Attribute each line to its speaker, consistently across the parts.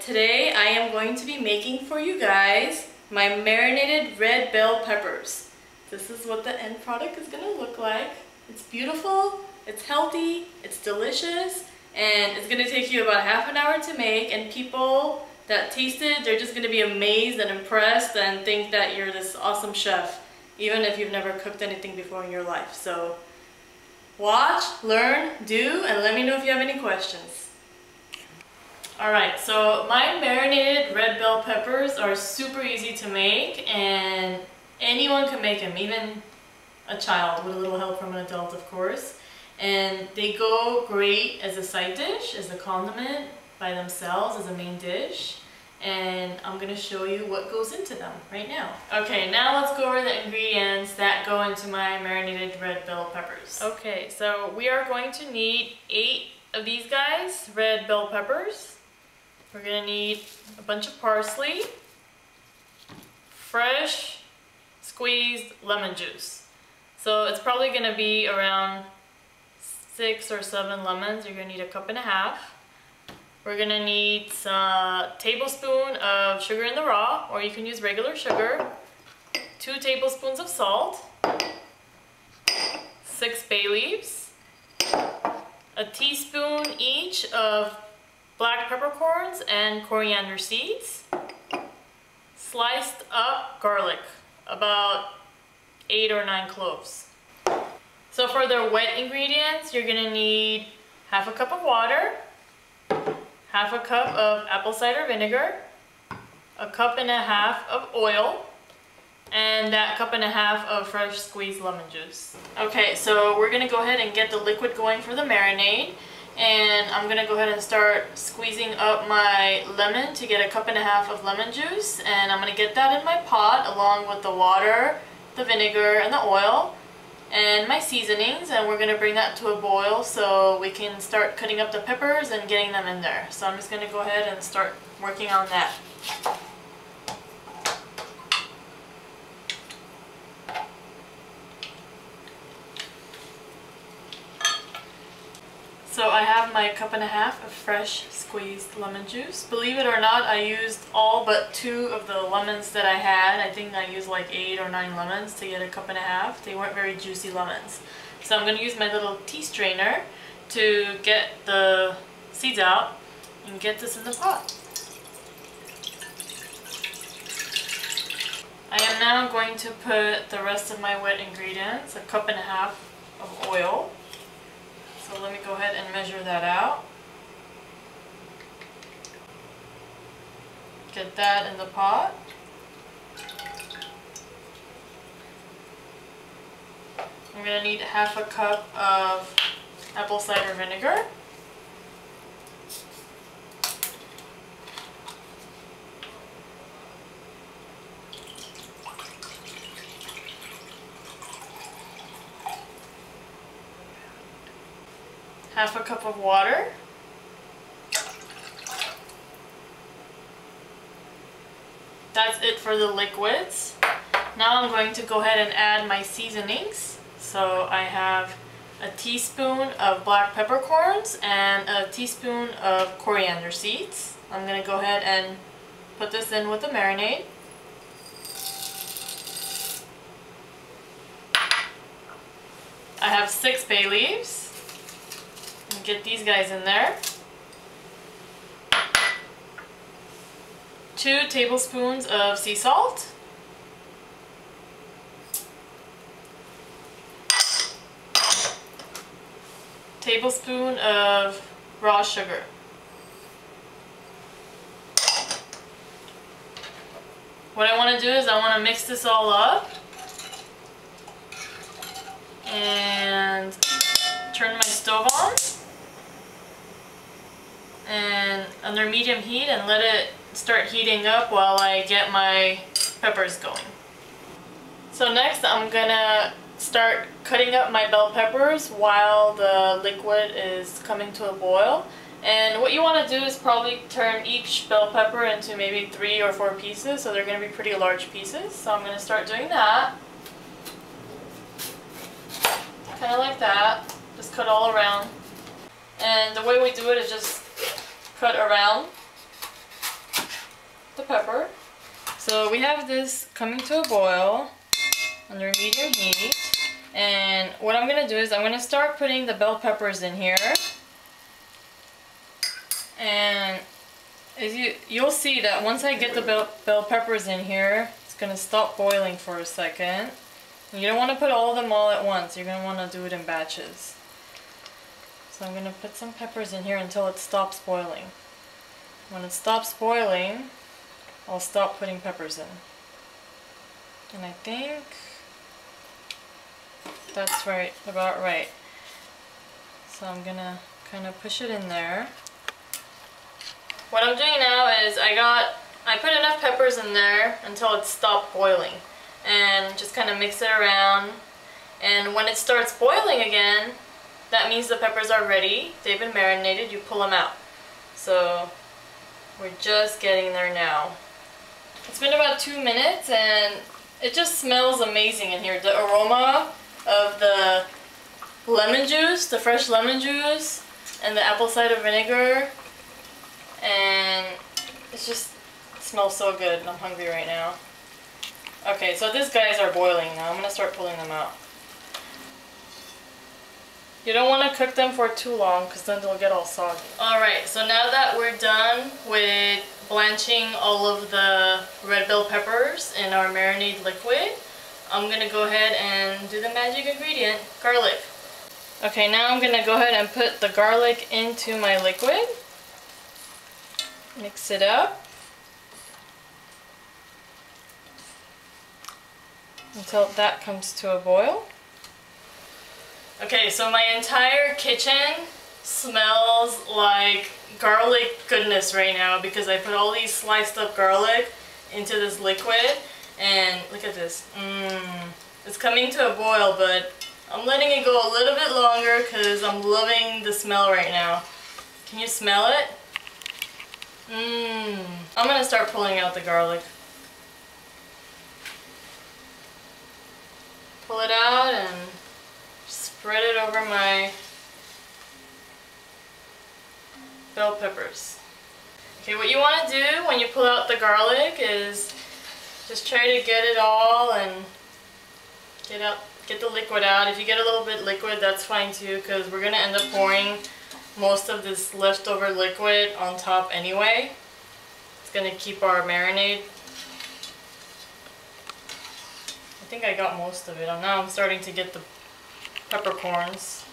Speaker 1: today I am going to be making for you guys my marinated red bell peppers. This is what the end product is going to look like. It's beautiful, it's healthy, it's delicious, and it's going to take you about half an hour to make, and people that taste it, they're just going to be amazed and impressed and think that you're this awesome chef, even if you've never cooked anything before in your life. So watch, learn, do, and let me know if you have any questions. Alright, so my marinated red bell peppers are super easy to make, and anyone can make them, even a child with a little help from an adult, of course. And they go great as a side dish, as a condiment, by themselves, as a main dish. And I'm going to show you what goes into them right now. Okay, now let's go over the ingredients that go into my marinated red bell peppers. Okay, so we are going to need 8 of these guys, red bell peppers. We're going to need a bunch of parsley, fresh squeezed lemon juice. So it's probably going to be around 6 or 7 lemons. You're going to need 1.5 cups. We're going to need a tablespoon of sugar in the raw, or you can use regular sugar, 2 tablespoons of salt, 6 bay leaves, a teaspoon each of black peppercorns and coriander seeds, sliced up garlic, about 8 or 9 cloves. So for the wet ingredients, you're going to need 1/2 cup of water, 1/2 cup of apple cider vinegar, 1.5 cups of oil, and that 1.5 cups of fresh squeezed lemon juice. Okay, so we're going to go ahead and get the liquid going for the marinade. And I'm going to go ahead and start squeezing up my lemon to get 1.5 cups of lemon juice. And I'm going to get that in my pot along with the water, the vinegar, and the oil, and my seasonings. And we're going to bring that to a boil so we can start cutting up the peppers and getting them in there. So I'm just going to go ahead and start working on that. So I have my 1.5 cups of fresh squeezed lemon juice. Believe it or not, I used all but 2 of the lemons that I had. I think I used like 8 or 9 lemons to get 1.5 cups. They weren't very juicy lemons. So I'm going to use my little tea strainer to get the seeds out and get this in the pot. I am now going to put the rest of my wet ingredients, 1.5 cups of oil. So let me go ahead and measure that out. Get that in the pot. I'm going to need 1/2 cup of apple cider vinegar. Half a cup of water. That's it for the liquids. Now I'm going to go ahead and add my seasonings. So I have a teaspoon of black peppercorns and a teaspoon of coriander seeds. I'm going to go ahead and put this in with the marinade. I have 6 bay leaves. Get these guys in there. 2 tablespoons of sea salt. Tablespoon of raw sugar. What I want to do is I want to mix this all up and turn my stove on and under medium heat and let it start heating up while I get my peppers going. So next I'm gonna start cutting up my bell peppers while the liquid is coming to a boil. And what you want to do is probably turn each bell pepper into maybe 3 or 4 pieces, so they're going to be pretty large pieces. So I'm going to start doing that. Kind of like that. Just cut all around. And the way we do it is just cut around. the pepper. So we have this coming to a boil under medium heat. And what I'm going to do is I'm going to start putting the bell peppers in here. And as you'll see that once I get the bell peppers in here, it's going to stop boiling for a second. And you don't want to put all of them all at once. You're going to want to do it in batches. So I'm going to put some peppers in here until it stops boiling. When it stops boiling, I'll stop putting peppers in. And I think that's right, about right. So I'm going to kind of push it in there. What I'm doing now is I put enough peppers in there until it stopped boiling. And just kind of mix it around. And when it starts boiling again, that means the peppers are ready. They've been marinated, you pull them out. So we're just getting there now. It's been about 2 minutes and it just smells amazing in here. The aroma of the lemon juice, the fresh lemon juice, and the apple cider vinegar. And it smells so good. I'm hungry right now. Okay, so these guys are boiling now. I'm going to start pulling them out. You don't want to cook them for too long because then they'll get all soggy. Alright, so now that we're done with blanching all of the red bell peppers in our marinade liquid, I'm going to go ahead and do the magic ingredient, garlic. Okay, now I'm going to go ahead and put the garlic into my liquid. Mix it up until that comes to a boil. Okay, so my entire kitchen smells like garlic goodness right now because I put all these sliced up garlic into this liquid, and look at this. It's coming to a boil, but I'm letting it go a little bit longer because I'm loving the smell right now. Can you smell it? I'm gonna start pulling out the garlic. Pull it out and spread it over my bell peppers. Okay, what you want to do when you pull out the garlic is just try to get it all and get the liquid out. If you get a little bit liquid, that's fine too, because we're going to end up pouring most of this leftover liquid on top anyway. It's going to keep our marinade. I think I got most of it. Now I'm starting to get the peppercorns.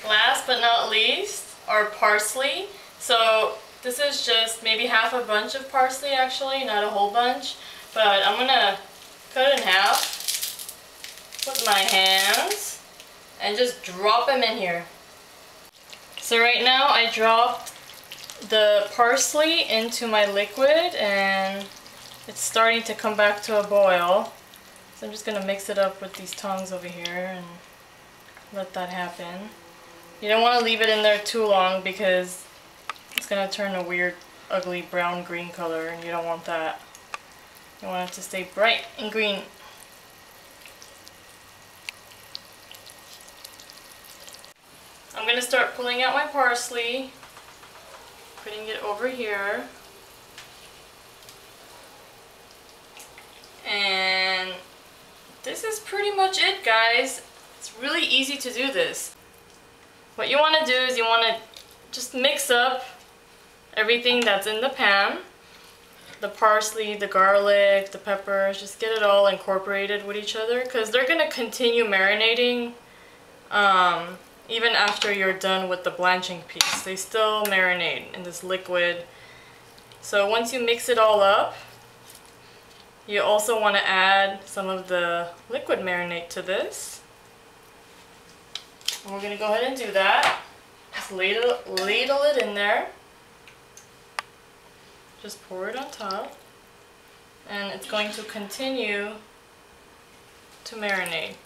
Speaker 1: Last but not least, our parsley. So this is just maybe half a bunch of parsley actually, not a whole bunch. But I'm gonna cut it in half with my hands and just drop them in here. So right now I dropped the parsley into my liquid and it's starting to come back to a boil. So I'm just gonna mix it up with these tongs over here and let that happen. You don't want to leave it in there too long because it's going to turn a weird, ugly brown-green color, and you don't want that. You want it to stay bright and green. I'm going to start pulling out my parsley, putting it over here. And this is pretty much it, guys. It's really easy to do this. What you want to do is you want to just mix up everything that's in the pan. The parsley, the garlic, the peppers, just get it all incorporated with each other because they're going to continue marinating even after you're done with the blanching piece. They still marinate in this liquid. So once you mix it all up, you also want to add some of the liquid marinade to this. And we're going to go ahead and do that. Just ladle it in there. Just pour it on top. And it's going to continue to marinate.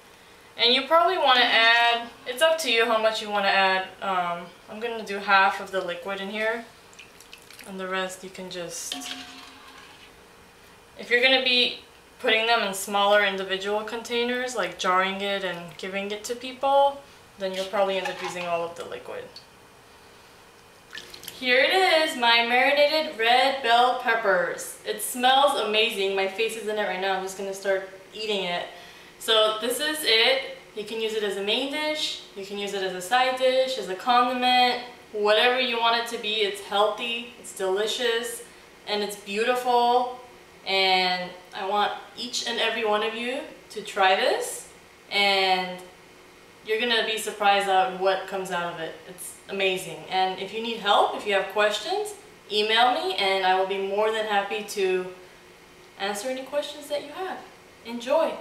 Speaker 1: And you probably want to add, it's up to you how much you want to add. I'm going to do half of the liquid in here. And the rest you can just, if you're going to be putting them in smaller individual containers, like jarring it and giving it to people, then you'll probably end up using all of the liquid. Here it is, my marinated red bell peppers. It smells amazing. My face is in it right now. I'm just gonna start eating it. So this is it. You can use it as a main dish. You can use it as a side dish, as a condiment, whatever you want it to be. It's healthy, it's delicious, and it's beautiful. And I want each and every one of you to try this, and you're gonna be surprised at what comes out of it. It's amazing. And if you need help, if you have questions, email me and I will be more than happy to answer any questions that you have. Enjoy!